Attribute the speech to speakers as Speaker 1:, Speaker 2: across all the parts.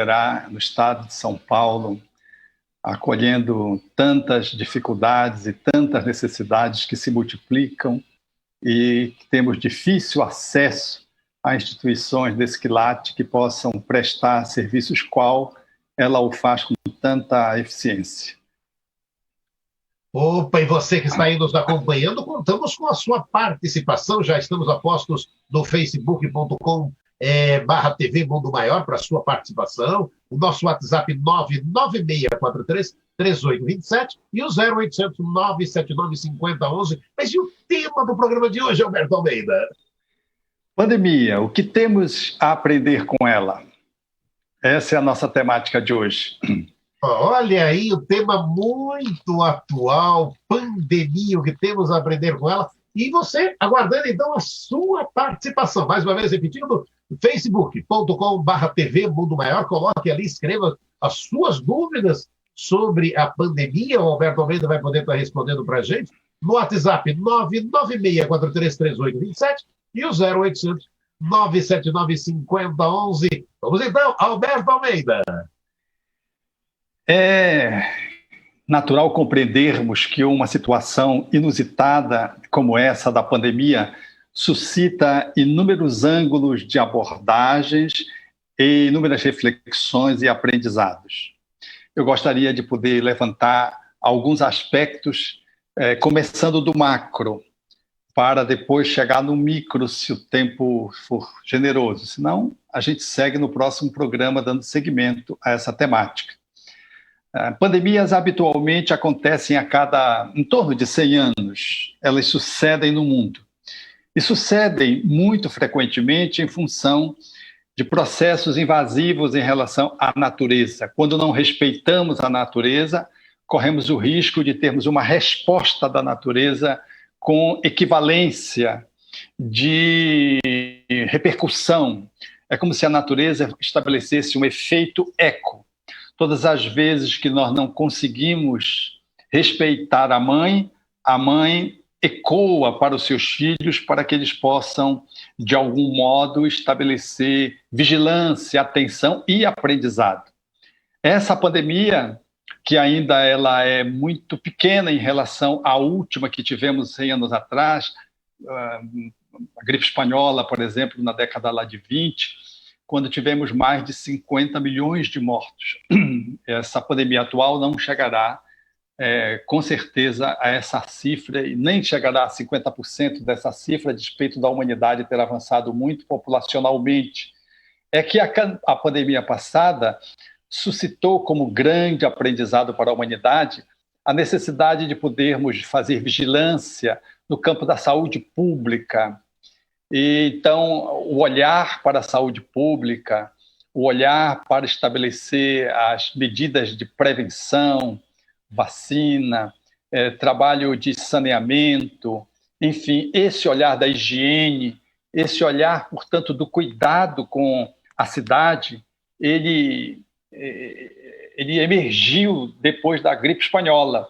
Speaker 1: operar no estado de São Paulo, acolhendo tantas dificuldades e tantas necessidades que se multiplicam e que temos difícil acesso a instituições desse quilate que possam prestar serviços qual ela o faz com tanta eficiência.
Speaker 2: Opa, e você que está aí nos acompanhando, contamos com a sua participação. Já estamos a postos no facebook.com/TV Mundo Maior para a sua participação. O nosso WhatsApp 996433827 e o 0800 979 5011. Mas e o tema do programa de hoje, Alberto Almeida?
Speaker 1: Pandemia, o que temos a aprender com ela? Essa é a nossa temática de hoje.
Speaker 2: Olha aí, o tema muito atual, pandemia, o que temos a aprender com ela. E você, aguardando então a sua participação. Mais uma vez, repetindo, facebook.com/TV Mundo Maior. Coloque ali, escreva as suas dúvidas sobre a pandemia. O Alberto Almeida vai poder estar respondendo para a gente. No WhatsApp, 996433827 e o 0800 979 5011. Vamos então, Alberto Almeida.
Speaker 1: É natural compreendermos que uma situação inusitada como essa da pandemia suscita inúmeros ângulos de abordagens e inúmeras reflexões e aprendizados. Eu gostaria de poder levantar alguns aspectos, começando do macro, para depois chegar no micro, se o tempo for generoso. Senão, a gente segue no próximo programa dando seguimento a essa temática. Pandemias habitualmente acontecem em torno de 100 anos. Elas sucedem no mundo. E sucedem muito frequentemente em função de processos invasivos em relação à natureza. Quando não respeitamos a natureza, corremos o risco de termos uma resposta da natureza com equivalência de repercussão. É como se a natureza estabelecesse um efeito eco. Todas as vezes que nós não conseguimos respeitar a mãe ecoa para os seus filhos para que eles possam, de algum modo, estabelecer vigilância, atenção e aprendizado. Essa pandemia, que ainda ela é muito pequena em relação à última que tivemos 100 anos atrás, a gripe espanhola, por exemplo, na década lá de 20, quando tivemos mais de 50 milhões de mortos. Essa pandemia atual não chegará, com certeza, a essa cifra, e nem chegará a 50% dessa cifra, a despeito da humanidade ter avançado muito populacionalmente. É que a pandemia passada suscitou como grande aprendizado para a humanidade a necessidade de podermos fazer vigilância no campo da saúde pública. E, então, o olhar para a saúde pública, o olhar para estabelecer as medidas de prevenção, vacina, trabalho de saneamento, enfim, esse olhar da higiene, esse olhar, portanto, do cuidado com a cidade, ele emergiu depois da gripe espanhola,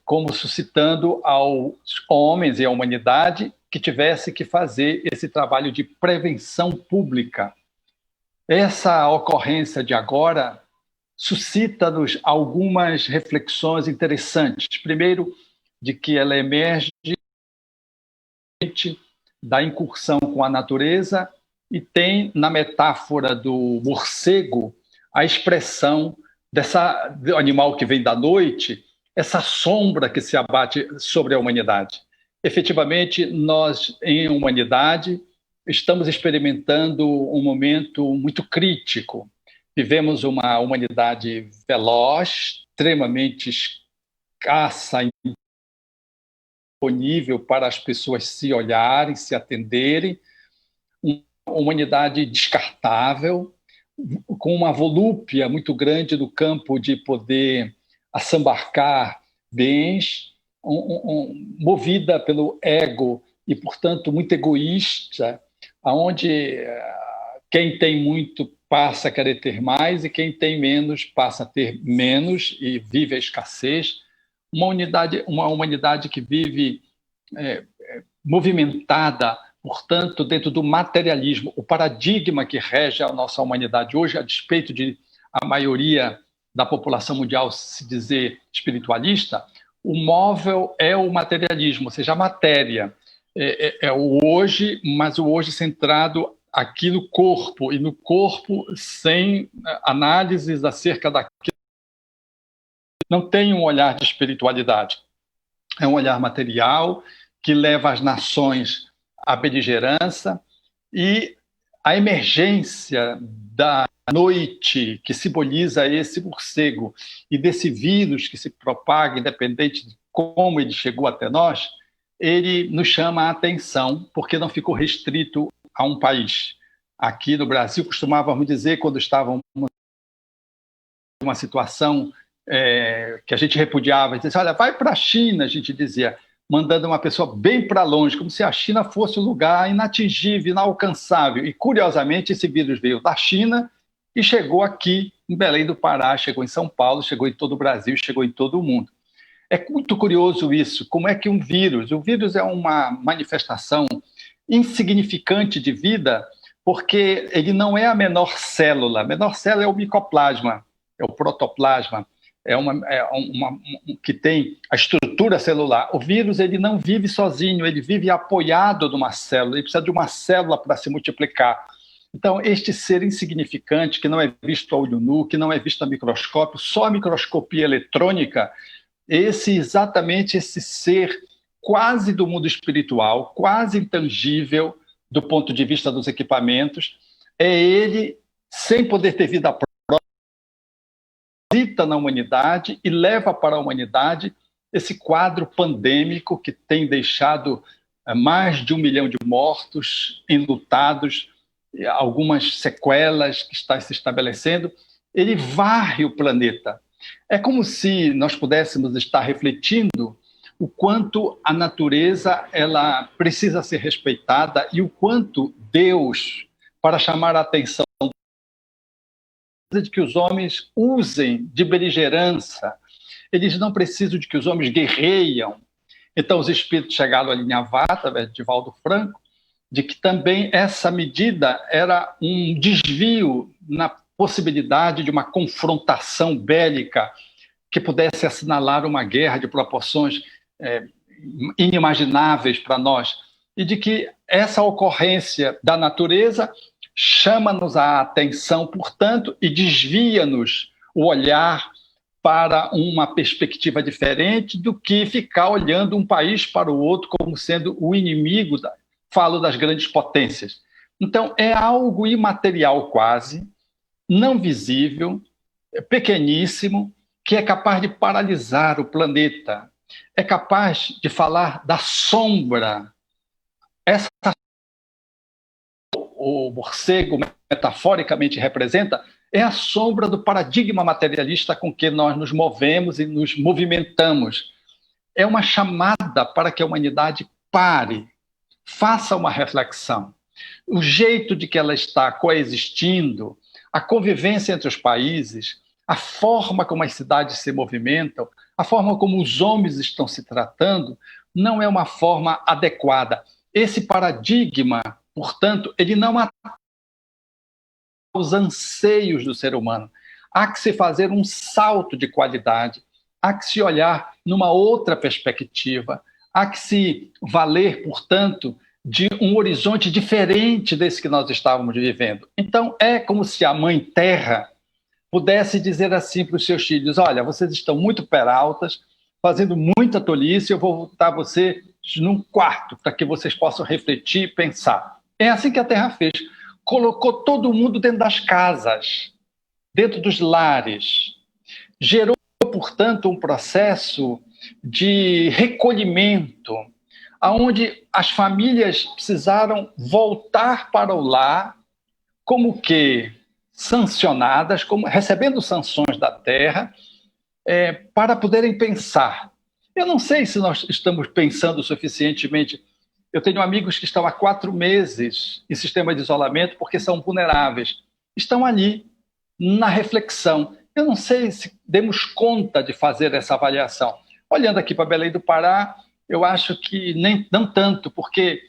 Speaker 1: como suscitando aos homens e à humanidade que tivesse que fazer esse trabalho de prevenção pública. Essa ocorrência de agora suscita-nos algumas reflexões interessantes. Primeiro, de que ela emerge da incursão com a natureza e tem, na metáfora do morcego, a expressão do animal que vem da noite, essa sombra que se abate sobre a humanidade. Efetivamente, nós, em humanidade, estamos experimentando um momento muito crítico. Vivemos uma humanidade veloz, extremamente escassa, disponível para as pessoas se olharem, se atenderem, uma humanidade descartável, com uma volúpia muito grande do campo de poder assambarcar bens, movida pelo ego e, portanto, muito egoísta, onde quem tem muito passa a querer ter mais e quem tem menos passa a ter menos e vive a escassez. Uma humanidade que vive movimentada portanto, dentro do materialismo, o paradigma que rege a nossa humanidade hoje, a despeito de a maioria da população mundial se dizer espiritualista, o móvel é o materialismo, ou seja, a matéria. É o hoje, mas o hoje centrado aqui no corpo, e no corpo sem análises acerca daquilo. Não tem um olhar de espiritualidade. É um olhar material que leva as nações à beligerância e a emergência da noite, que simboliza esse morcego, e desse vírus que se propaga, independente de como ele chegou até nós, ele nos chama a atenção, porque não ficou restrito a um país. Aqui no Brasil, costumávamos dizer, quando estávamos em uma situação que a gente repudiava, dizia, olha, vai para a China, a gente dizia, mandando uma pessoa bem para longe, como se a China fosse um lugar inatingível, inalcançável. E, curiosamente, esse vírus veio da China e chegou aqui em Belém do Pará, chegou em São Paulo, chegou em todo o Brasil, chegou em todo o mundo. É muito curioso isso, como é que o vírus é uma manifestação insignificante de vida, porque ele não é a menor célula é o micoplasma, é o protoplasma, que tem a estrutura celular. O vírus ele não vive sozinho, ele vive apoiado numa célula, ele precisa de uma célula para se multiplicar. Então, este ser insignificante, que não é visto a olho nu, que não é visto a microscópio, só a microscopia eletrônica, exatamente esse ser quase do mundo espiritual, quase intangível do ponto de vista dos equipamentos, é ele, sem poder ter vida própria, visita na humanidade e leva para a humanidade esse quadro pandêmico que tem deixado mais de 1 milhão de mortos, enlutados, algumas sequelas que estão se estabelecendo. Ele varre o planeta. É como se nós pudéssemos estar refletindo o quanto a natureza ela precisa ser respeitada e o quanto Deus, para chamar a atenção de que os homens usem de beligerância, eles não precisam de que os homens guerreiam. Então os espíritos chegaram a alinhavar, através de Divaldo Franco, de que também essa medida era um desvio na possibilidade de uma confrontação bélica que pudesse assinalar uma guerra de proporções inimagináveis para nós, e de que essa ocorrência da natureza chama-nos a atenção, portanto, e desvia-nos o olhar para uma perspectiva diferente do que ficar olhando um país para o outro como sendo o inimigo, falo das grandes potências. Então, é algo imaterial quase, não visível, pequeníssimo, que é capaz de paralisar o planeta, é capaz de falar da sombra. Essa o morcego metaforicamente representa é a sombra do paradigma materialista com que nós nos movemos e nos movimentamos. É uma chamada para que a humanidade pare, faça uma reflexão. O jeito de que ela está coexistindo, a convivência entre os países, a forma como as cidades se movimentam, a forma como os homens estão se tratando, não é uma forma adequada. Esse paradigma, portanto, ele não atende aos anseios do ser humano. Há que se fazer um salto de qualidade, há que se olhar numa outra perspectiva, há que se valer, portanto, de um horizonte diferente desse que nós estávamos vivendo. Então, é como se a Mãe Terra pudesse dizer assim para os seus filhos, olha, vocês estão muito peraltas, fazendo muita tolice, eu vou botar vocês num quarto para que vocês possam refletir e pensar. É assim que a Terra fez. Colocou todo mundo dentro das casas, dentro dos lares. Gerou, portanto, um processo de recolhimento, onde as famílias precisaram voltar para o lar como que sancionadas, como recebendo sanções da Terra, para poderem pensar. Eu não sei se nós estamos pensando suficientemente. Eu tenho amigos que estão há 4 meses em sistema de isolamento porque são vulneráveis. Estão ali, na reflexão. Eu não sei se demos conta de fazer essa avaliação. Olhando aqui para Belém do Pará, eu acho que não tanto, porque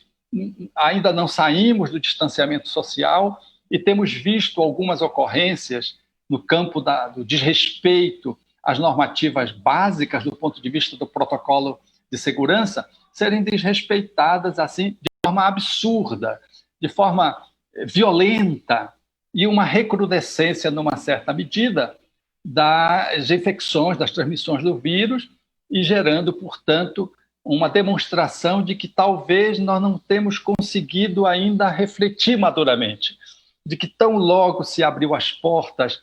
Speaker 1: ainda não saímos do distanciamento social e temos visto algumas ocorrências no campo do desrespeito às normativas básicas do ponto de vista do protocolo de segurança serem desrespeitadas assim de forma absurda, de forma violenta e uma recrudescência, numa certa medida, das infecções, das transmissões do vírus e gerando, portanto, uma demonstração de que talvez nós não temos conseguido ainda refletir maduramente, de que tão logo se abriu as portas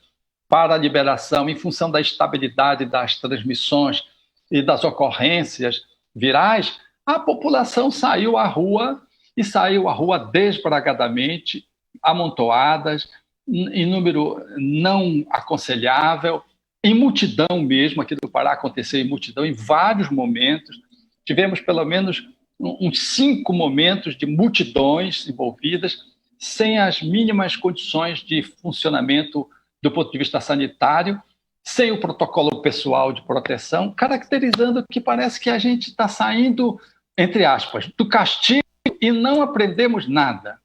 Speaker 1: para a liberação, em função da estabilidade das transmissões e das ocorrências virais, a população saiu à rua e saiu à rua desbragadamente, amontoadas, em número não aconselhável, em multidão mesmo. Aqui no Pará aconteceu em multidão em vários momentos. Tivemos pelo menos uns 5 momentos de multidões envolvidas, sem as mínimas condições de funcionamento do ponto de vista sanitário, sem o protocolo pessoal de proteção, caracterizando que parece que a gente está saindo, entre aspas, do castigo e não aprendemos nada.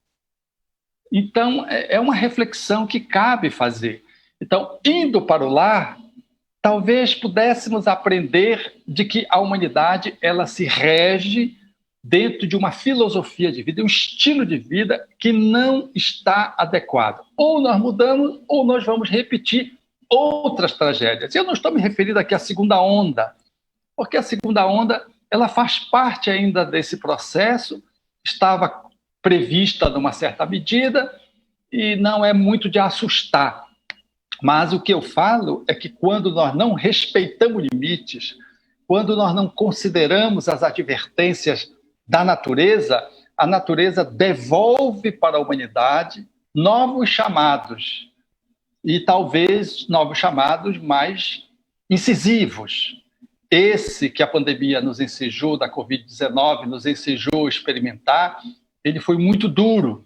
Speaker 1: Então, é uma reflexão que cabe fazer. Então, indo para o lar, talvez pudéssemos aprender de que a humanidade ela se rege dentro de uma filosofia de vida, um estilo de vida que não está adequado. Ou nós mudamos, ou nós vamos repetir outras tragédias. Eu não estou me referindo aqui à segunda onda, porque a segunda onda ela faz parte ainda desse processo, estava prevista numa certa medida e não é muito de assustar. Mas o que eu falo é que quando nós não respeitamos limites, quando nós não consideramos as advertências da natureza, a natureza devolve para a humanidade novos chamados, e talvez novos chamados mais incisivos. Esse que a pandemia nos ensejou, da Covid-19, nos ensejou experimentar, ele foi muito duro,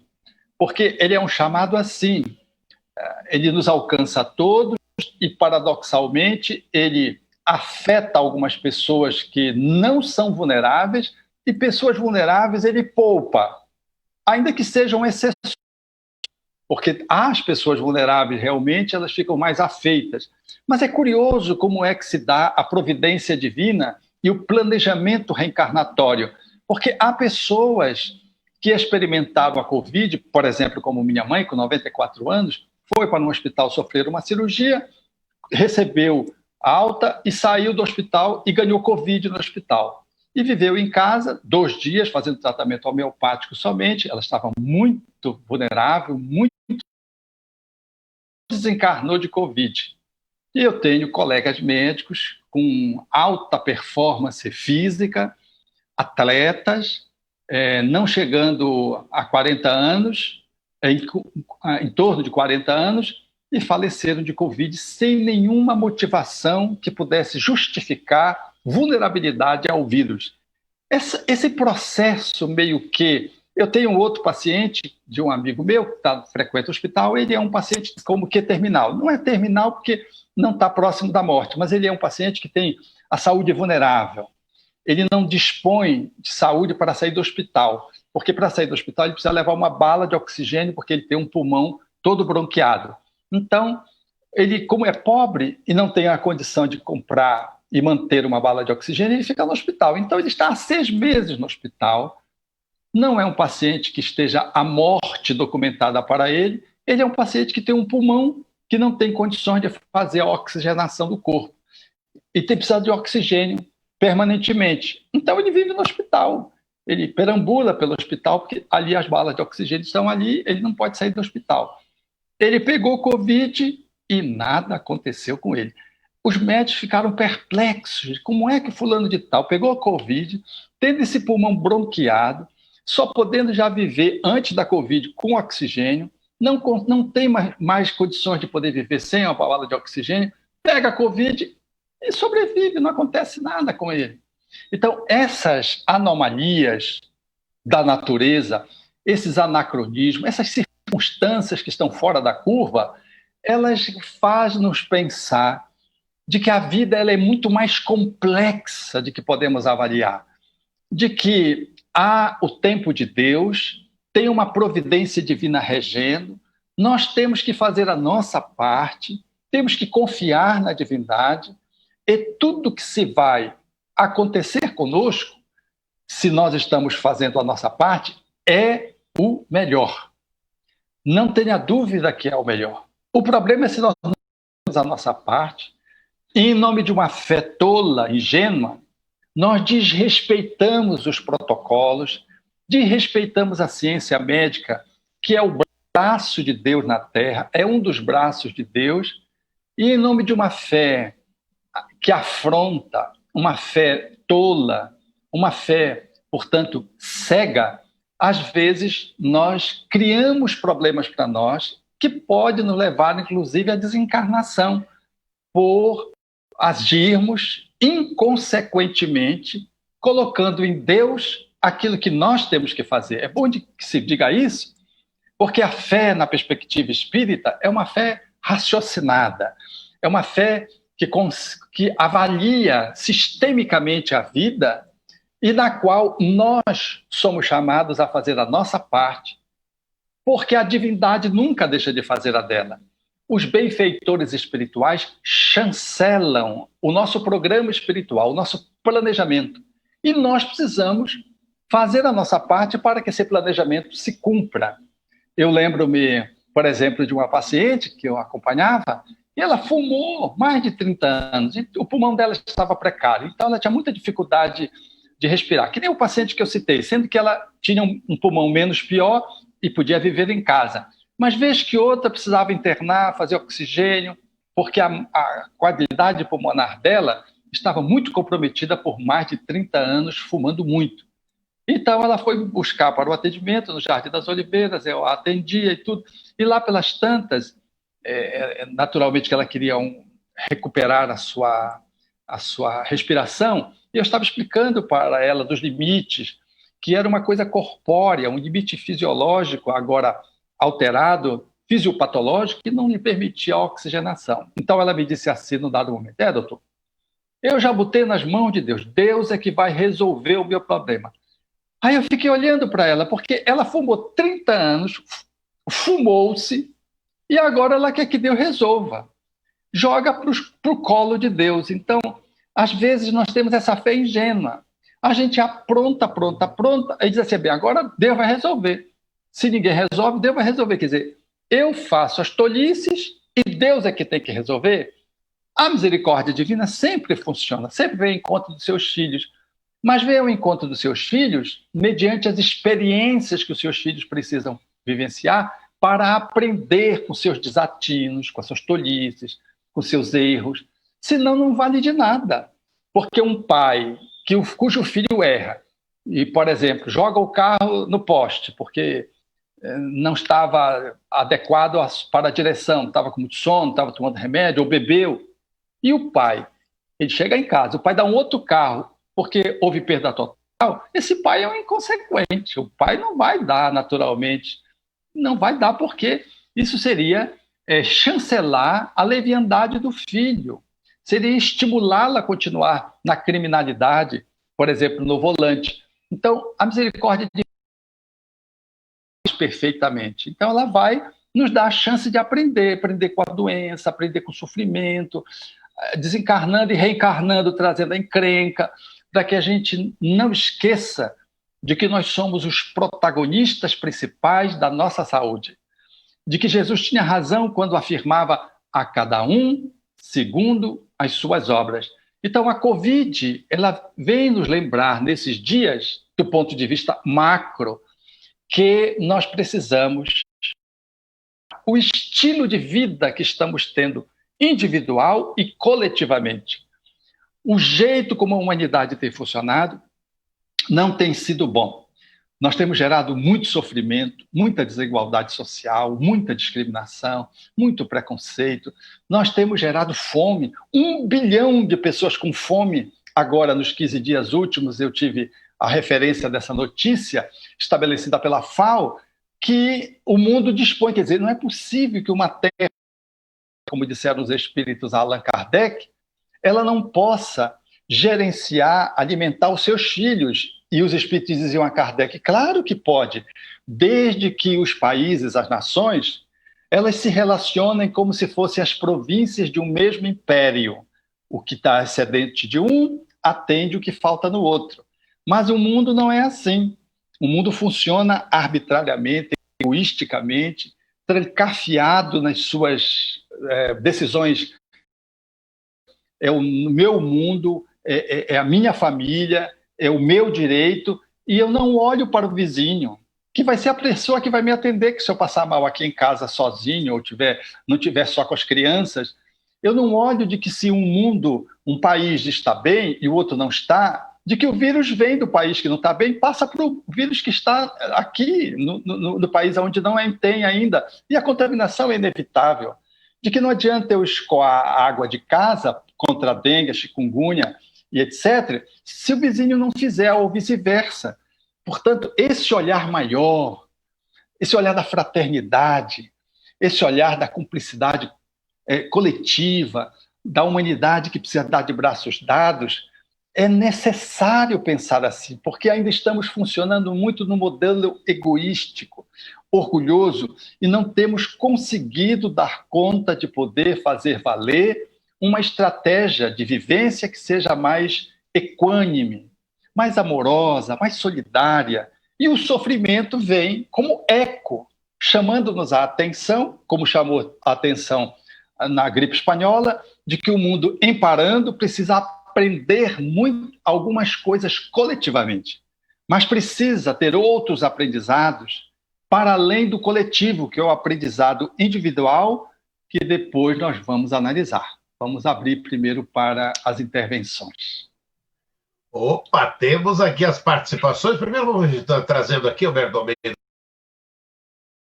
Speaker 1: porque ele é um chamado assim, ele nos alcança a todos e, paradoxalmente, ele afeta algumas pessoas que não são vulneráveis e pessoas vulneráveis ele poupa, ainda que sejam exceções, porque as pessoas vulneráveis realmente elas ficam mais afeitas. Mas é curioso como é que se dá a providência divina e o planejamento reencarnatório, porque há pessoas que experimentaram a Covid, por exemplo, como minha mãe, com 94 anos, foi para um hospital sofrer uma cirurgia, recebeu alta e saiu do hospital e ganhou Covid no hospital. E viveu em casa 2 dias fazendo tratamento homeopático somente. Ela estava muito vulnerável, muito desencarnou de Covid. E eu tenho colegas médicos com alta performance física, atletas, não chegando a 40 anos, em torno de 40 anos, e faleceram de Covid sem nenhuma motivação que pudesse justificar vulnerabilidade ao vírus. Esse processo meio que... Eu tenho um outro paciente de um amigo meu que frequenta o hospital, ele é um paciente como que terminal. Não é terminal porque não está próximo da morte, mas ele é um paciente que tem a saúde vulnerável. Ele não dispõe de saúde para sair do hospital, porque para sair do hospital ele precisa levar uma bala de oxigênio, porque ele tem um pulmão todo bronqueado. Então, ele, como é pobre e não tem a condição de comprar e manter uma bala de oxigênio, ele fica no hospital. Então, ele está há 6 meses no hospital. Não é um paciente que esteja a morte documentada para ele, ele é um paciente que tem um pulmão que não tem condições de fazer a oxigenação do corpo. E tem precisado de oxigênio permanentemente. Então, ele vive no hospital. Ele perambula pelo hospital, porque ali as balas de oxigênio estão ali, ele não pode sair do hospital. Ele pegou Covid e nada aconteceu com ele. Os médicos ficaram perplexos. Como é que fulano de tal pegou a Covid, tendo esse pulmão bronqueado, só podendo já viver antes da Covid com oxigênio, não tem mais condições de poder viver sem uma bala de oxigênio, pega a Covid e sobrevive, não acontece nada com ele. Então, essas anomalias da natureza, esses anacronismos, essas circunstâncias que estão fora da curva, elas fazem-nos pensar de que a vida ela é muito mais complexa de que podemos avaliar, de que há o tempo de Deus, tem uma providência divina regendo, nós temos que fazer a nossa parte, temos que confiar na divindade, e tudo que se vai acontecer conosco, se nós estamos fazendo a nossa parte, é o melhor. Não tenha dúvida que é o melhor. O problema é se nós não fazemos a nossa parte, e em nome de uma fé tola, ingênua, nós desrespeitamos os protocolos, desrespeitamos a ciência médica, que é o braço de Deus na Terra, é um dos braços de Deus, e em nome de uma fé que afronta, uma fé tola, uma fé, portanto, cega, às vezes nós criamos problemas para nós que pode nos levar, inclusive, à desencarnação, por agirmos inconsequentemente, colocando em Deus aquilo que nós temos que fazer. É bom que se diga isso, porque a fé, na perspectiva espírita, é uma fé raciocinada, é uma fé que avalia sistemicamente a vida e na qual nós somos chamados a fazer a nossa parte, porque a divindade nunca deixa de fazer a dela. Os benfeitores espirituais chancelam o nosso programa espiritual, o nosso planejamento. E nós precisamos fazer a nossa parte para que esse planejamento se cumpra. Eu lembro-me, por exemplo, de uma paciente que eu acompanhava, e ela fumou mais de 30 anos, e o pulmão dela estava precário, então ela tinha muita dificuldade de respirar, que nem o paciente que eu citei, sendo que ela tinha um pulmão menos pior e podia viver em casa. Mas vez que outra precisava internar, fazer oxigênio, porque a qualidade pulmonar dela estava muito comprometida por mais de 30 anos, fumando muito. Então ela foi buscar para o atendimento no Jardim das Oliveiras, eu a atendia e tudo, e lá pelas tantas, naturalmente que ela queria recuperar a sua respiração, e eu estava explicando para ela dos limites, que era uma coisa corpórea, um limite fisiológico, agora alterado, fisiopatológico, que não lhe permitia a oxigenação. Então ela me disse assim, num dado momento, doutor, eu já botei nas mãos de Deus, Deus é que vai resolver o meu problema. Aí eu fiquei olhando para ela, porque ela fumou 30 anos, fumou-se, e agora ela quer que Deus resolva. Joga para o colo de Deus. Então, às vezes nós temos essa fé ingênua. A gente apronta, e diz assim, bem, agora Deus vai resolver. Se ninguém resolve, Deus vai resolver. Quer dizer, eu faço as tolices e Deus é que tem que resolver. A misericórdia divina sempre funciona, sempre vem ao encontro dos seus filhos. Mas vem ao encontro dos seus filhos mediante as experiências que os seus filhos precisam vivenciar para aprender com seus desatinos, com as suas tolices, com seus erros. Senão não vale de nada. Porque um pai cujo filho erra e, por exemplo, joga o carro no poste porque não estava adequado para a direção, estava com muito sono, estava tomando remédio ou bebeu. E o pai, ele chega em casa, o pai dá um outro carro porque houve perda total, esse pai é um inconsequente, o pai não vai dar naturalmente, não vai dar porque isso seria chancelar a leviandade do filho, seria estimulá-lo a continuar na criminalidade, por exemplo, no volante. Então, a misericórdia de Deus perfeitamente. Então, ela vai nos dar a chance de aprender com a doença, aprender com o sofrimento, desencarnando e reencarnando, trazendo a encrenca, para que a gente não esqueça de que nós somos os protagonistas principais da nossa saúde, de que Jesus tinha razão quando afirmava a cada um segundo as suas obras. Então a Covid, ela vem nos lembrar nesses dias, do ponto de vista macro, que nós precisamos o estilo de vida que estamos tendo individual e coletivamente. O jeito como a humanidade tem funcionado não tem sido bom. Nós temos gerado muito sofrimento, muita desigualdade social, muita discriminação, muito preconceito. Nós temos gerado fome. 1 bilhão de pessoas com fome. Agora, nos 15 dias últimos, eu tive a referência dessa notícia estabelecida pela FAO, que o mundo dispõe. Quer dizer, não é possível que uma terra, como disseram os espíritos Allan Kardec, ela não possa gerenciar, alimentar os seus filhos E os espíritos diziam a Kardec, claro que pode, desde que os países, as nações, elas se relacionem como se fossem as províncias de um mesmo império. O que está excedente de um atende o que falta no outro. Mas o mundo não é assim. O mundo funciona arbitrariamente, egoisticamente, trancafiado nas suas decisões. É o meu mundo, é a minha família, é o meu direito, e eu não olho para o vizinho, que vai ser a pessoa que vai me atender, que se eu passar mal aqui em casa sozinho, ou não tiver só com as crianças, eu não olho de que se um país está bem e o outro não está, de que o vírus vem do país que não está bem, passa para o vírus que está aqui, no país onde não tem ainda, e a contaminação é inevitável. De que não adianta eu escoar a água de casa contra a dengue, a chikungunya e etc., se o vizinho não fizer, ou vice-versa. Portanto, esse olhar maior, esse olhar da fraternidade, esse olhar da cumplicidade coletiva, da humanidade que precisa dar de braços dados, é necessário pensar assim, porque ainda estamos funcionando muito no modelo egoístico, orgulhoso, e não temos conseguido dar conta de poder fazer valer uma estratégia de vivência que seja mais equânime, mais amorosa, mais solidária. E o sofrimento vem como eco, chamando-nos a atenção, como chamou a atenção na gripe espanhola, de que o mundo, em parando, precisa aprender algumas coisas coletivamente, mas precisa ter outros aprendizados para além do coletivo, que é o aprendizado individual, que depois nós vamos analisar. Vamos abrir primeiro para as intervenções.
Speaker 2: Opa, temos aqui as participações. Primeiro vamos estar trazendo aqui, Alberto Almeida.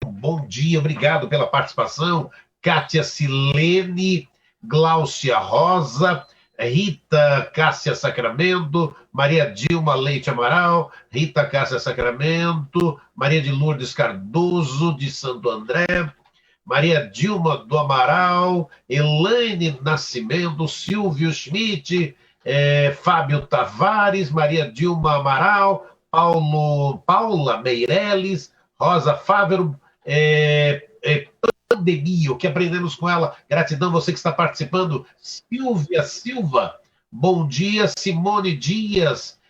Speaker 2: Bom dia, obrigado pela participação. Kátia Silene, Gláucia Rosa, Rita Cássia Sacramento, Maria Dilma Leite Amaral, Rita Cássia Sacramento, Maria de Lourdes Cardoso, de Santo André, Maria Dilma do Amaral, Elaine Nascimento, Silvio Schmidt, Fábio Tavares, Maria Dilma Amaral, Paula Meirelles, Rosa Fávero, Pandemia, o que aprendemos com ela. Gratidão você que está participando. Silvia Silva, bom dia. Simone Dias,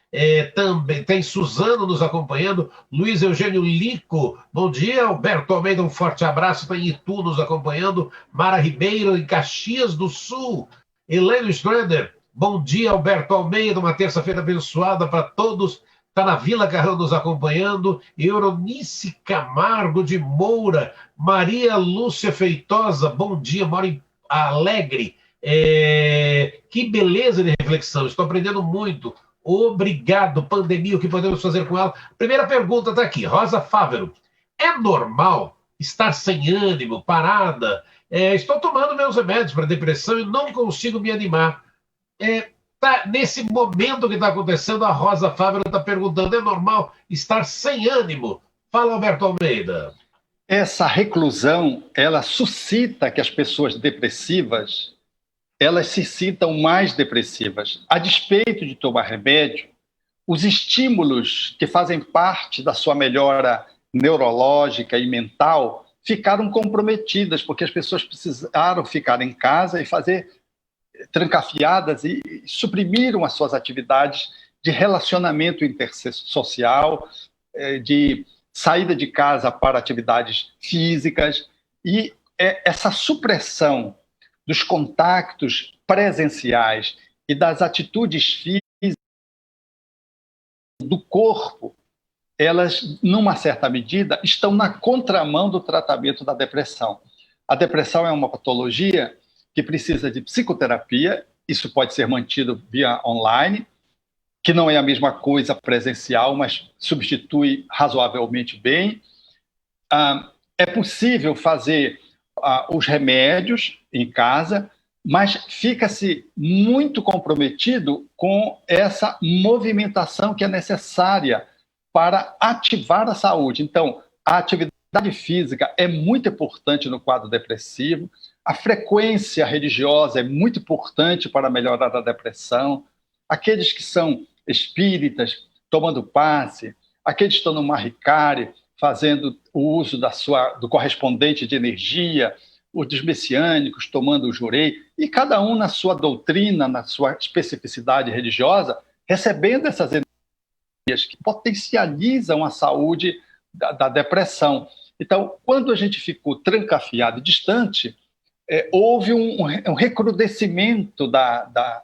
Speaker 2: também tem Suzano nos acompanhando. Luiz Eugênio Lico, bom dia. Alberto Almeida, um forte abraço. Está em Itu nos acompanhando. Mara Ribeiro, em Caxias do Sul. Heleno Strander, bom dia. Alberto Almeida, uma terça-feira abençoada para todos. Está na Vila Carrão nos acompanhando. Euronice Camargo de Moura. Maria Lúcia Feitosa, bom dia, mora em Alegre. Que beleza de reflexão, estou aprendendo muito. Obrigado, Pandemia, o que podemos fazer com ela? Primeira pergunta está aqui, Rosa Fávero. É normal estar sem ânimo, parada? Estou tomando meus remédios para depressão e não consigo me animar. Nesse momento que está acontecendo, a Rosa Fávero está perguntando, é normal estar sem ânimo? Fala, Alberto Almeida.
Speaker 1: Essa reclusão, ela suscita que as pessoas depressivas, elas se sintam mais depressivas. A despeito de tomar remédio, os estímulos que fazem parte da sua melhora neurológica e mental ficaram comprometidas, porque as pessoas precisaram ficar em casa e fazer trancafiadas e suprimiram as suas atividades de relacionamento intersocial, de saída de casa para atividades físicas, e essa supressão dos contactos presenciais e das atitudes físicas do corpo, elas, numa certa medida, estão na contramão do tratamento da depressão. A depressão é uma patologia que precisa de psicoterapia, isso pode ser mantido via online, que não é a mesma coisa presencial, mas substitui razoavelmente bem. É possível fazer os remédios em casa, mas fica-se muito comprometido com essa movimentação que é necessária para ativar a saúde. Então, a atividade física é muito importante no quadro depressivo, a frequência religiosa é muito importante para melhorar a depressão. Aqueles que são espíritas tomando passe, aqueles que estão no Mahikari, fazendo o uso do correspondente de energia, os dos messiânicos tomando o jurei, e cada um na sua doutrina, na sua especificidade religiosa, recebendo essas energias que potencializam a saúde da depressão. Então, quando a gente ficou trancafiado e distante, houve um recrudescimento da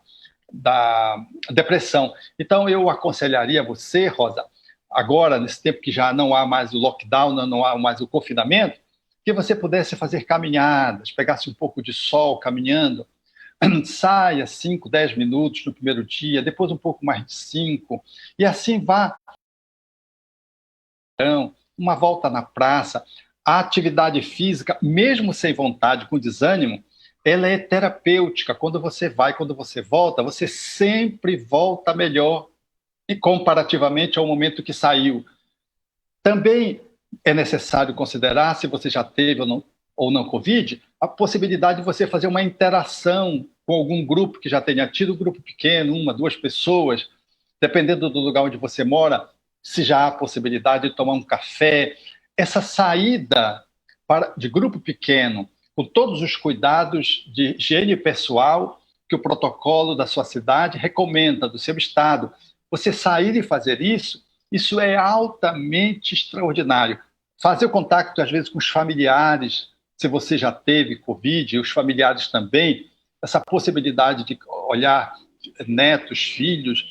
Speaker 1: depressão. Então, eu aconselharia você, Rosa, agora, nesse tempo que já não há mais o lockdown, não há mais o confinamento, que você pudesse fazer caminhadas, pegasse um pouco de sol caminhando, saia 5, 10 minutos no primeiro dia, depois um pouco mais de 5, e assim vá. Uma volta na praça. A atividade física, mesmo sem vontade, com desânimo, ela é terapêutica. Quando você vai, quando você volta, você sempre volta melhor, e comparativamente ao momento que saiu. Também é necessário considerar, se você já teve ou não Covid, a possibilidade de você fazer uma interação com algum grupo que já tenha tido, um grupo pequeno, 1, 2 pessoas, dependendo do lugar onde você mora, se já há possibilidade de tomar um café. Essa saída de grupo pequeno, com todos os cuidados de higiene pessoal que o protocolo da sua cidade recomenda, do seu estado, você sair e fazer isso é altamente extraordinário. Fazer o contato, às vezes, com os familiares, se você já teve Covid, e os familiares também, essa possibilidade de olhar netos, filhos,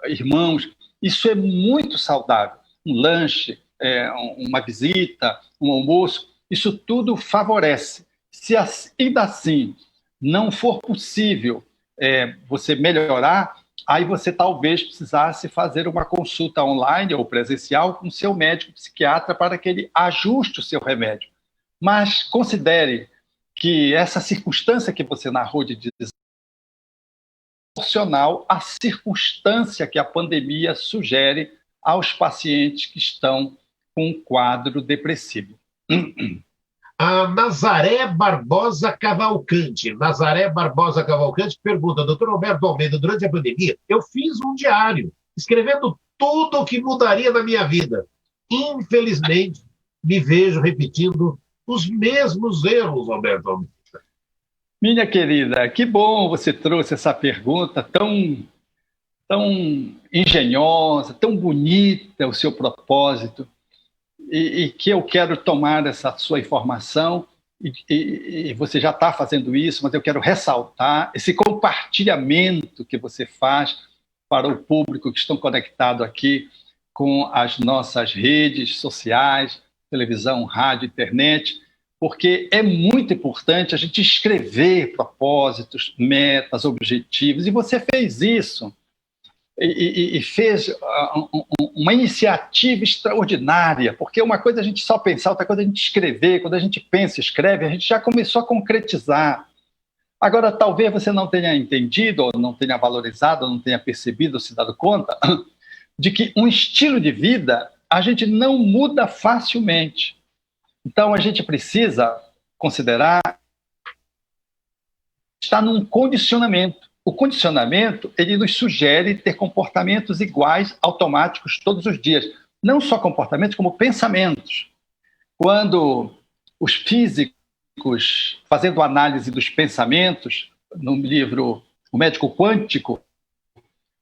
Speaker 1: irmãos, isso é muito saudável. Um lanche, uma visita, um almoço, isso tudo favorece. Se ainda assim não for possível você melhorar, aí você talvez precisasse fazer uma consulta online ou presencial com o seu médico psiquiatra para que ele ajuste o seu remédio. Mas considere que essa circunstância que você narrou de desânimo é proporcional à circunstância que a pandemia sugere aos pacientes que estão com um quadro depressivo.
Speaker 2: A Nazaré Barbosa Cavalcante. Nazaré Barbosa Cavalcante pergunta: doutor Alberto Almeida, durante a pandemia, eu fiz um diário, escrevendo tudo o que mudaria na minha vida. Infelizmente, me vejo repetindo os mesmos erros, Alberto Almeida.
Speaker 1: Minha querida, que bom você trouxe essa pergunta tão engenhosa, tão bonita, o seu propósito. E que eu quero tomar essa sua informação, e você já está fazendo isso, mas eu quero ressaltar esse compartilhamento que você faz para o público que estão conectados aqui com as nossas redes sociais, televisão, rádio, internet, porque é muito importante a gente escrever propósitos, metas, objetivos, e você fez isso. E fez uma iniciativa extraordinária, porque uma coisa é a gente só pensar, outra coisa é a gente escrever. Quando a gente pensa e escreve, a gente já começou a concretizar. Agora, talvez você não tenha entendido, ou não tenha valorizado, ou não tenha percebido, ou se dado conta, de que um estilo de vida a gente não muda facilmente. Então, a gente precisa considerar estar num condicionamento. O condicionamento, ele nos sugere ter comportamentos iguais, automáticos, todos os dias. Não só comportamentos, como pensamentos. Quando os físicos, fazendo análise dos pensamentos, no livro O Médico Quântico,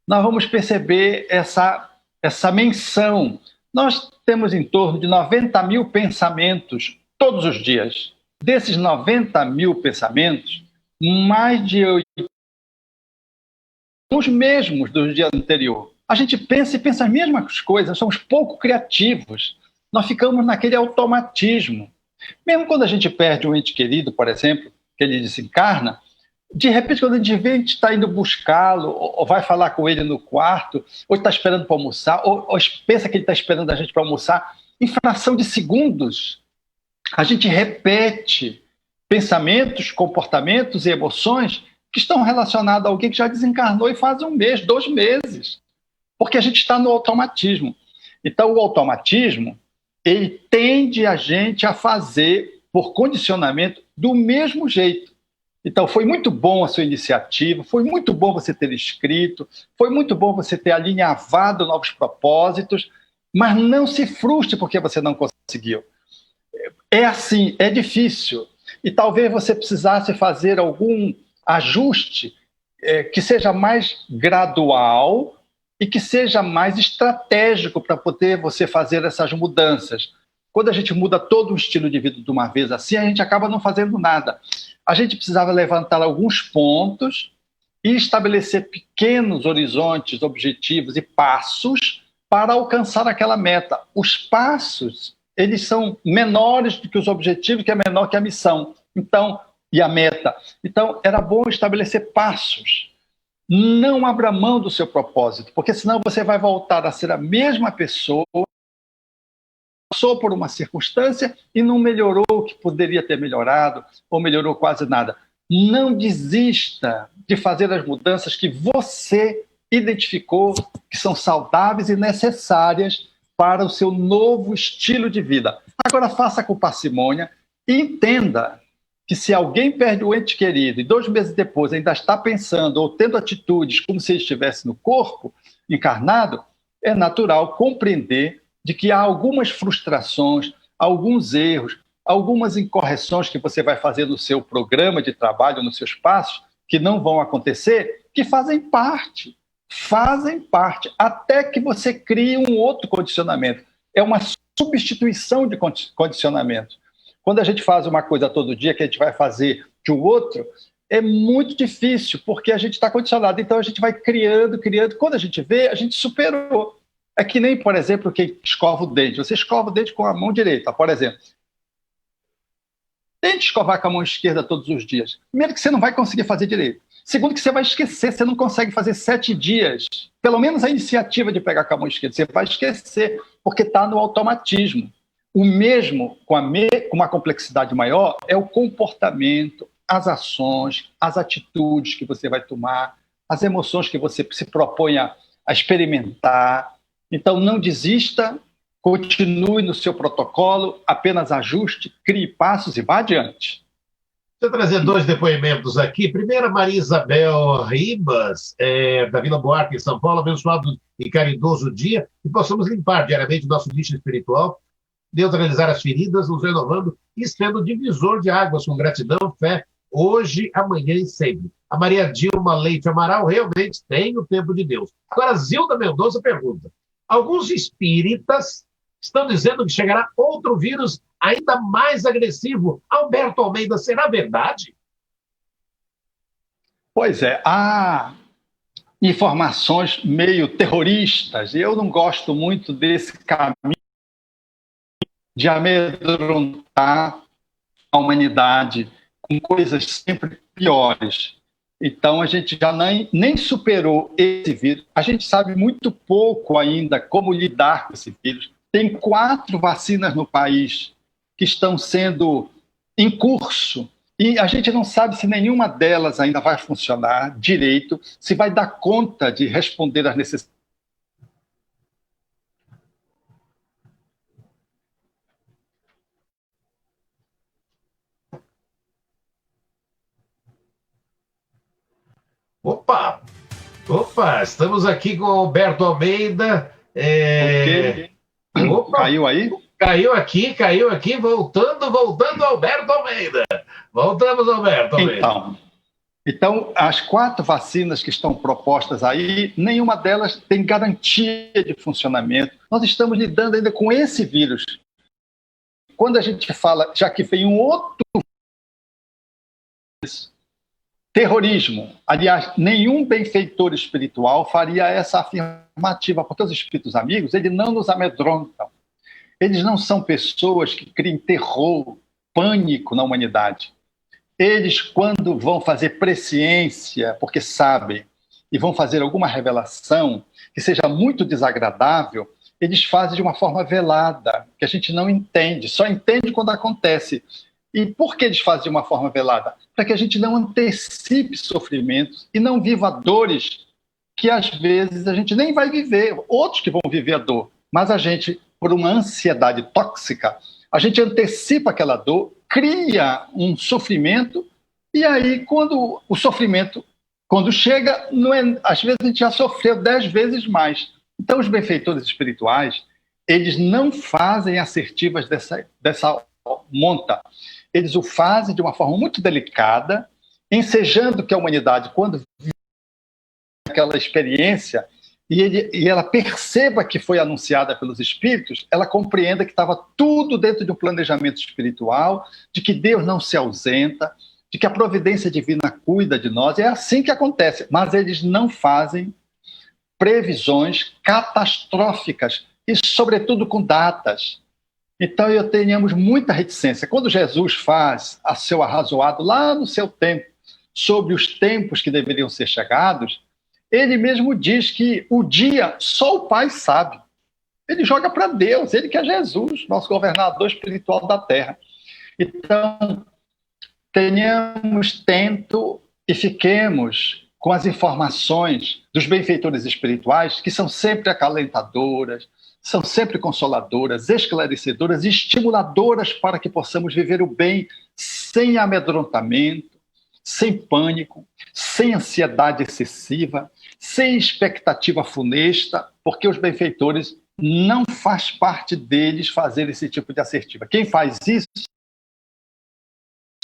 Speaker 1: nós vamos perceber essa menção. Nós temos em torno de 90 mil pensamentos todos os dias. Desses 90 mil pensamentos, mais de os mesmos do dia anterior. A gente pensa e pensa as mesmas coisas, somos pouco criativos. Nós ficamos naquele automatismo. Mesmo quando a gente perde um ente querido, por exemplo, que ele desencarna, de repente, quando a gente vê, a gente está indo buscá-lo, ou vai falar com ele no quarto, ou está esperando para almoçar, ou pensa que ele está esperando a gente para almoçar, em fração de segundos, a gente repete pensamentos, comportamentos e emoções que estão relacionados a alguém que já desencarnou e faz 1 mês, 2 meses, porque a gente está no automatismo. Então, o automatismo, ele tende a gente a fazer, por condicionamento, do mesmo jeito. Então, foi muito bom a sua iniciativa, foi muito bom você ter escrito, foi muito bom você ter alinhavado novos propósitos, mas não se frustre porque você não conseguiu. É assim, é difícil. E talvez você precisasse fazer algum ajuste que seja mais gradual e que seja mais estratégico para poder você fazer essas mudanças. Quando a gente muda todo o estilo de vida de uma vez assim, a gente acaba não fazendo nada. A gente precisava levantar alguns pontos e estabelecer pequenos horizontes, objetivos e passos para alcançar aquela meta. Os passos, eles são menores do que os objetivos, que é menor que a missão. Então, e a meta. Então, era bom estabelecer passos. Não abra mão do seu propósito, porque senão você vai voltar a ser a mesma pessoa, passou por uma circunstância e não melhorou o que poderia ter melhorado, ou melhorou quase nada. Não desista de fazer as mudanças que você identificou que são saudáveis e necessárias para o seu novo estilo de vida. Agora faça com parcimônia e entenda que se alguém perde o ente querido e 2 meses depois ainda está pensando ou tendo atitudes como se ele estivesse no corpo, encarnado, é natural compreender de que há algumas frustrações, alguns erros, algumas incorreções que você vai fazer no seu programa de trabalho, nos seus passos, que não vão acontecer, que fazem parte, até que você crie um outro condicionamento. É uma substituição de condicionamento. Quando a gente faz uma coisa todo dia que a gente vai fazer de um outro, é muito difícil, porque a gente está condicionado. Então a gente vai criando. Quando a gente vê, a gente superou. É que nem, por exemplo, quem escova o dente. Você escova o dente com a mão direita, por exemplo. Tente escovar com a mão esquerda todos os dias. Primeiro que você não vai conseguir fazer direito. Segundo que você vai esquecer, você não consegue fazer 7 dias. Pelo menos a iniciativa de pegar com a mão esquerda. Você vai esquecer, porque está no automatismo. O mesmo, com uma complexidade maior, é o comportamento, as ações, as atitudes que você vai tomar, as emoções que você se propõe a experimentar. Então, não desista, continue no seu protocolo, apenas ajuste, crie passos e vá adiante.
Speaker 2: Deixa eu trazer 2 depoimentos aqui. Primeiro, Maria Isabel Ribas, da Vila Buarque, em São Paulo. Abençoado e caridoso dia, e possamos limpar diariamente nosso lixo espiritual, neutralizar as feridas, nos renovando e sendo divisor de águas com gratidão, fé, hoje, amanhã e sempre. A Maria Dilma Leite Amaral realmente tem o tempo de Deus. Agora, Zilda Mendonça pergunta: alguns espíritas estão dizendo que chegará outro vírus ainda mais agressivo. Alberto Almeida, será verdade?
Speaker 1: Pois é, há informações meio terroristas, e eu não gosto muito desse caminho de amedrontar a humanidade com coisas sempre piores. Então, a gente já nem superou esse vírus. A gente sabe muito pouco ainda como lidar com esse vírus. Tem 4 vacinas no país que estão sendo em curso e a gente não sabe se nenhuma delas ainda vai funcionar direito, se vai dar conta de responder às necessidades.
Speaker 2: Opa, estamos aqui com o Alberto Almeida.
Speaker 1: Okay. Opa, caiu aí?
Speaker 2: Caiu aqui, voltando, Alberto Almeida. Voltamos, Alberto Almeida.
Speaker 1: Então, as 4 vacinas que estão propostas aí, nenhuma delas tem garantia de funcionamento. Nós estamos lidando ainda com esse vírus. Quando a gente fala, já que vem um outro terrorismo, aliás, nenhum benfeitor espiritual faria essa afirmativa, porque os espíritos amigos, eles não nos amedrontam. Eles não são pessoas que criem terror, pânico na humanidade. Eles, quando vão fazer presciência, porque sabem, e vão fazer alguma revelação que seja muito desagradável, eles fazem de uma forma velada, que a gente não entende, só entende quando acontece. E por que eles fazem de uma forma velada? Para que a gente não antecipe sofrimentos e não viva dores que, às vezes, a gente nem vai viver, outros que vão viver a dor, mas a gente, por uma ansiedade tóxica, a gente antecipa aquela dor, cria um sofrimento E aí, quando o sofrimento, quando chega, não é, às vezes a gente já sofreu 10 vezes mais. Então, os benfeitores espirituais, eles não fazem assertivas dessa monta. Eles o fazem de uma forma muito delicada, ensejando que a humanidade, quando vive aquela experiência, e ela perceba que foi anunciada pelos espíritos, ela compreenda que estava tudo dentro de um planejamento espiritual, de que Deus não se ausenta, de que a providência divina cuida de nós. É assim que acontece, mas eles não fazem previsões catastróficas, e sobretudo com datas. Então, tenhamos muita reticência. Quando Jesus faz a seu arrazoado lá no seu tempo, sobre os tempos que deveriam ser chegados, ele mesmo diz que o dia só o Pai sabe. Ele joga para Deus, ele que é Jesus, nosso governador espiritual da Terra. Então, tenhamos tento e fiquemos com as informações dos benfeitores espirituais, que são sempre acalentadoras, são sempre consoladoras, esclarecedoras e estimuladoras para que possamos viver o bem sem amedrontamento, sem pânico, sem ansiedade excessiva, sem expectativa funesta, porque os benfeitores não faz parte deles fazer esse tipo de assertiva. Quem faz isso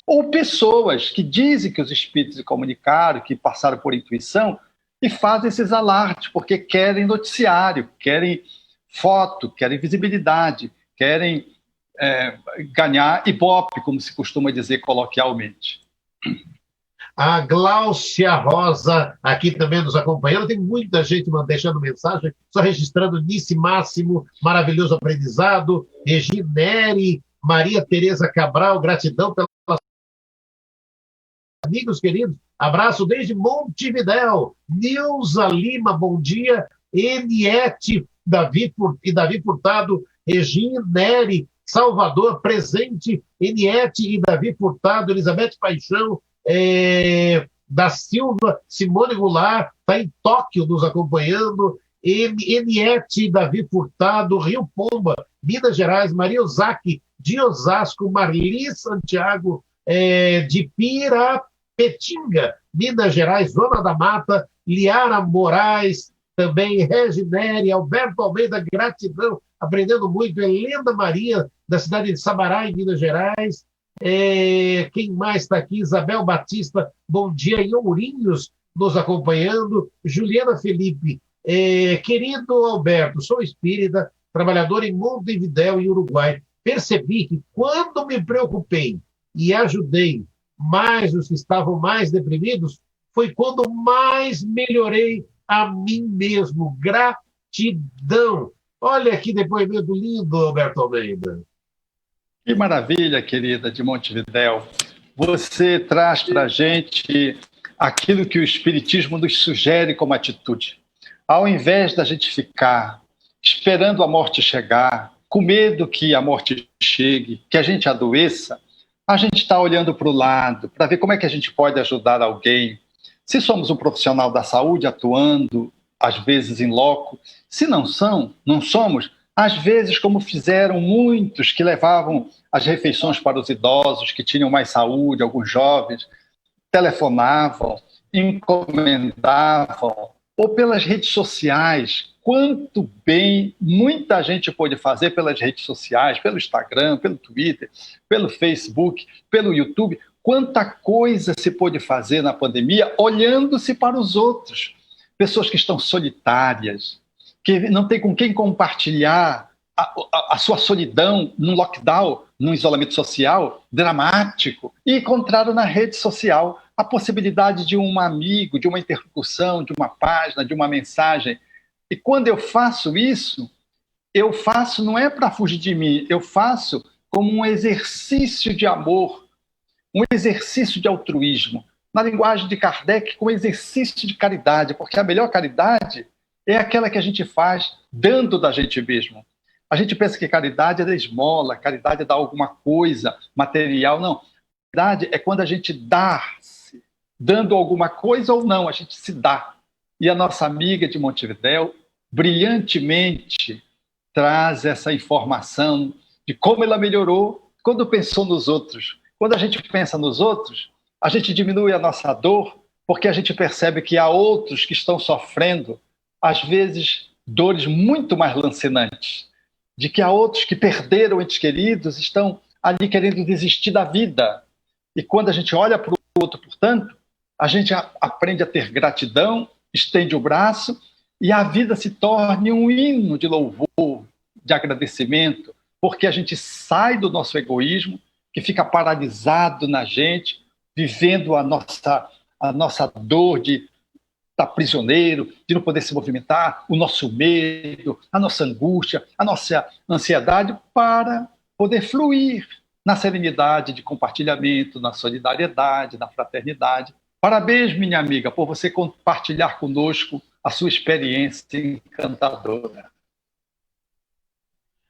Speaker 1: ou pessoas que dizem que os espíritos se comunicaram, que passaram por intuição, e fazem esses alardes, porque querem noticiário, querem foto, querem visibilidade, querem ganhar ibope, como se costuma dizer coloquialmente.
Speaker 2: A Gláucia Rosa aqui também nos acompanhando. Tem muita gente deixando mensagem, só registrando Nice Máximo, maravilhoso aprendizado. Reginere, Maria Tereza Cabral, gratidão pelas amigos queridos. Abraço desde Montevidéu. Nilza Lima, bom dia. Eniete Davi Furtado, Reginere, Salvador, presente. Eniete e Davi Furtado, Elizabeth Paixão, da Silva, Simone Goulart, está em Tóquio nos acompanhando. Eniete Davi Furtado, Rio Pomba, Minas Gerais, Maria Ozaki, de Osasco, Marli Santiago, de Pirapetinga, Minas Gerais, Zona da Mata, Liara Moraes, também Reginere, Alberto Almeida, gratidão, aprendendo muito, Helena Maria, da cidade de Sabará, em Minas Gerais. Quem mais está aqui? Isabel Batista, bom dia, em Ourinhos, nos acompanhando. Juliana Felipe, querido Alberto, sou espírita, trabalhador em Montevidéu, em Uruguai. Percebi que quando me preocupei e ajudei mais os que estavam mais deprimidos, foi quando mais melhorei a mim mesmo. Gratidão. Olha que depoimento lindo, Alberto Almeida.
Speaker 1: Que maravilha, querida, de Montevidéu. Você traz para a gente aquilo que o Espiritismo nos sugere como atitude. Ao invés da gente ficar esperando a morte chegar, com medo que a morte chegue, que a gente adoeça, a gente está olhando para o lado, para ver como é que a gente pode ajudar alguém. Se somos um profissional da saúde atuando, às vezes em loco, se não somos, às vezes, como fizeram muitos que levavam as refeições para os idosos, que tinham mais saúde, alguns jovens, telefonavam, encomendavam, ou pelas redes sociais. Quanto bem muita gente pôde fazer pelas redes sociais, pelo Instagram, pelo Twitter, pelo Facebook, pelo YouTube. Quanta coisa se pôde fazer na pandemia olhando-se para os outros. Pessoas que estão solitárias, que não tem com quem compartilhar a sua solidão num lockdown, num isolamento social dramático, e encontraram na rede social a possibilidade de um amigo, de uma interlocução, de uma página, de uma mensagem. E quando eu faço isso, eu faço não é para fugir de mim, eu faço como um exercício de amor, um exercício de altruísmo. Na linguagem de Kardec, como exercício de caridade, porque a melhor caridade é aquela que a gente faz dando da gente mesmo. A gente pensa que caridade é da esmola, caridade é dar alguma coisa material. Não. Caridade é quando a gente dá-se, dando alguma coisa ou não, a gente se dá. E a nossa amiga de Montevidéu brilhantemente traz essa informação de como ela melhorou quando pensou nos outros. Quando a gente pensa nos outros, a gente diminui a nossa dor porque a gente percebe que há outros que estão sofrendo, às vezes, dores muito mais lancinantes, de que há outros que perderam entes queridos, estão ali querendo desistir da vida. E quando a gente olha para o outro, portanto, a gente aprende a ter gratidão, estende o braço e a vida se torna um hino de louvor, de agradecimento, porque a gente sai do nosso egoísmo, que fica paralisado na gente, vivendo a nossa dor de estar prisioneiro, de não poder se movimentar, o nosso medo, a nossa angústia, a nossa ansiedade, para poder fluir na serenidade de compartilhamento, na solidariedade, na fraternidade. Parabéns, minha amiga, por você compartilhar conosco a sua experiência encantadora.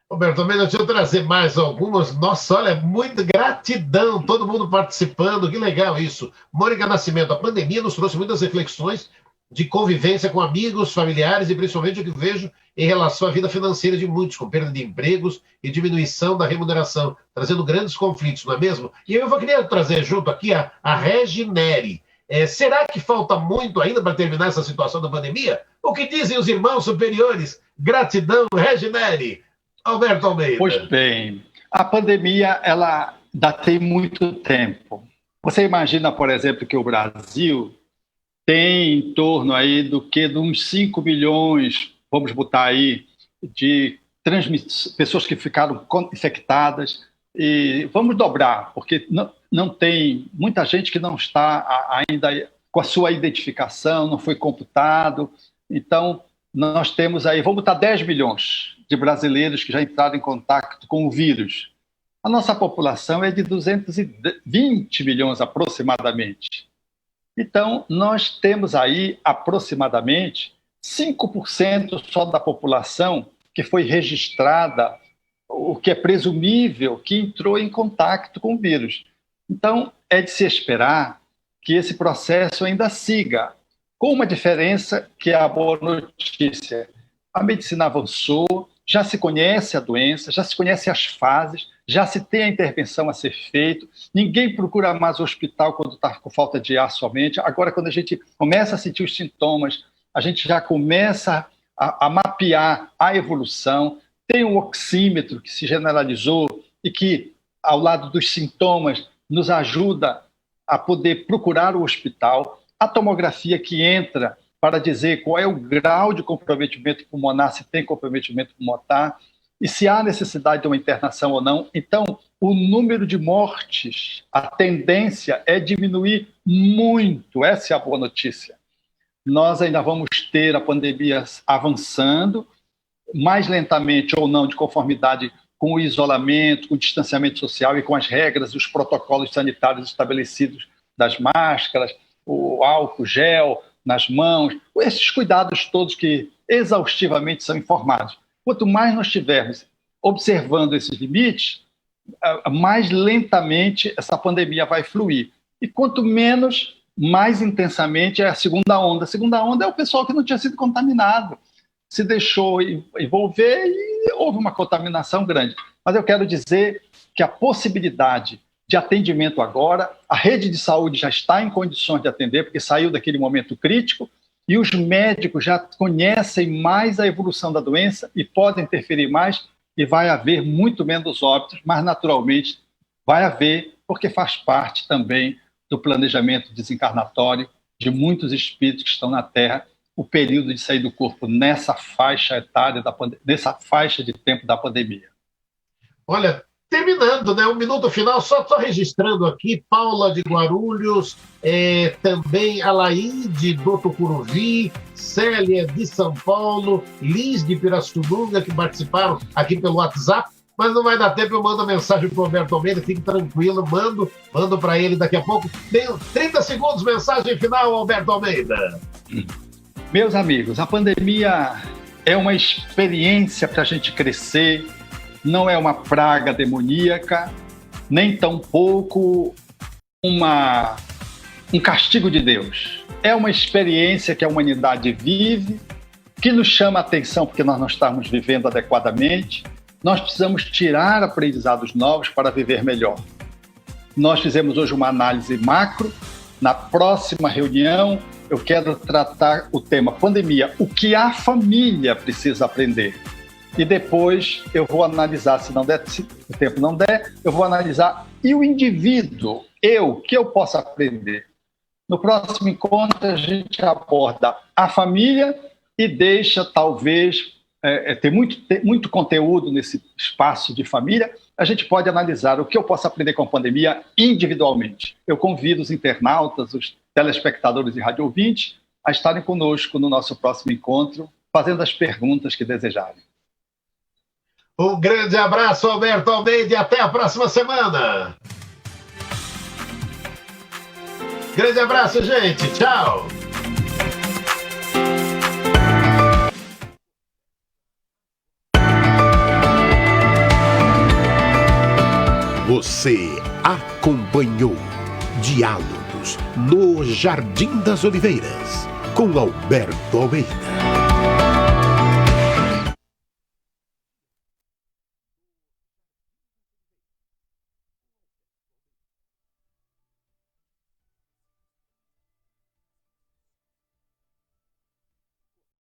Speaker 2: Roberto Almeida, deixa eu trazer mais algumas. Nossa, olha, muita gratidão, todo mundo participando, que legal isso. Mônica Nascimento, a pandemia nos trouxe muitas reflexões de convivência com amigos, familiares e principalmente o que vejo em relação à vida financeira de muitos, com perda de empregos e diminuição da remuneração, trazendo grandes conflitos, não é mesmo? E eu queria trazer junto aqui a Reginere. Será que falta muito ainda para terminar essa situação da pandemia? O que dizem os irmãos superiores? Gratidão, Reginere. Alberto Almeida.
Speaker 1: Pois bem, a pandemia, ela ainda tem muito tempo. Você imagina, por exemplo, que o Brasil tem em torno aí de uns 5 milhões, vamos botar aí, de pessoas que ficaram infectadas, e vamos dobrar, porque não tem muita gente que não está ainda com a sua identificação, não foi computado. Então, nós temos aí, vamos botar 10 milhões de brasileiros que já entraram em contato com o vírus. A nossa população é de 220 milhões aproximadamente. Então, nós temos aí aproximadamente 5% só da população que foi registrada, o que é presumível que entrou em contato com o vírus. Então, é de se esperar que esse processo ainda siga, com uma diferença que é a boa notícia. A medicina avançou, já se conhece a doença, já se conhece as fases, já se tem a intervenção a ser feita, ninguém procura mais o hospital quando está com falta de ar somente. Agora, quando a gente começa a sentir os sintomas, a gente já começa a mapear a evolução, tem um oxímetro que se generalizou e que, ao lado dos sintomas, nos ajuda a poder procurar o hospital, a tomografia que entra para dizer qual é o grau de comprometimento pulmonar, se tem comprometimento pulmonar, e se há necessidade de uma internação ou não. Então, o número de mortes, a tendência é diminuir muito. Essa é a boa notícia. Nós ainda vamos ter a pandemia avançando, mais lentamente ou não, de conformidade com o isolamento, com o distanciamento social e com as regras, os protocolos sanitários estabelecidos das máscaras, o álcool gel nas mãos, esses cuidados todos que exaustivamente são informados. Quanto mais nós estivermos observando esses limites, mais lentamente essa pandemia vai fluir. E quanto menos, mais intensamente é a segunda onda. A segunda onda é o pessoal que não tinha sido contaminado, se deixou envolver e houve uma contaminação grande. Mas eu quero dizer que a possibilidade de atendimento agora, a rede de saúde já está em condições de atender, porque saiu daquele momento crítico, e os médicos já conhecem mais a evolução da doença e podem interferir mais, e vai haver muito menos óbitos, mas naturalmente vai haver, porque faz parte também do planejamento desencarnatório de muitos espíritos que estão na Terra, o período de sair do corpo nessa faixa etária, nessa faixa de tempo da pandemia.
Speaker 2: Olha, terminando, né? Um minuto final, só estou registrando aqui, Paula de Guarulhos, também Alaide do Tucuruvi, Célia de São Paulo, Liz de Pirassununga, que participaram aqui pelo WhatsApp, mas não vai dar tempo, eu mando a mensagem para o Alberto Almeida, fique tranquilo, mando para ele daqui a pouco. Tenho 30 segundos, mensagem final, Alberto Almeida.
Speaker 1: Meus amigos, a pandemia é uma experiência para a gente crescer, não é uma praga demoníaca, nem tampouco um castigo de Deus. É uma experiência que a humanidade vive, que nos chama a atenção porque nós não estamos vivendo adequadamente. Nós precisamos tirar aprendizados novos para viver melhor. Nós fizemos hoje uma análise macro. Na próxima reunião, eu quero tratar o tema pandemia, o que a família precisa aprender. E depois eu vou analisar, se o tempo não der, eu vou analisar e o indivíduo, o que eu posso aprender. No próximo encontro, a gente aborda a família e deixa, talvez, ter muito conteúdo nesse espaço de família. A gente pode analisar o que eu posso aprender com a pandemia individualmente. Eu convido os internautas, os telespectadores e rádio ouvintes a estarem conosco no nosso próximo encontro, fazendo as perguntas que desejarem.
Speaker 2: Um grande abraço, Alberto Almeida, e até a próxima semana. Grande abraço, gente. Tchau.
Speaker 3: Você acompanhou Diálogos no Jardim das Oliveiras, com Alberto Almeida.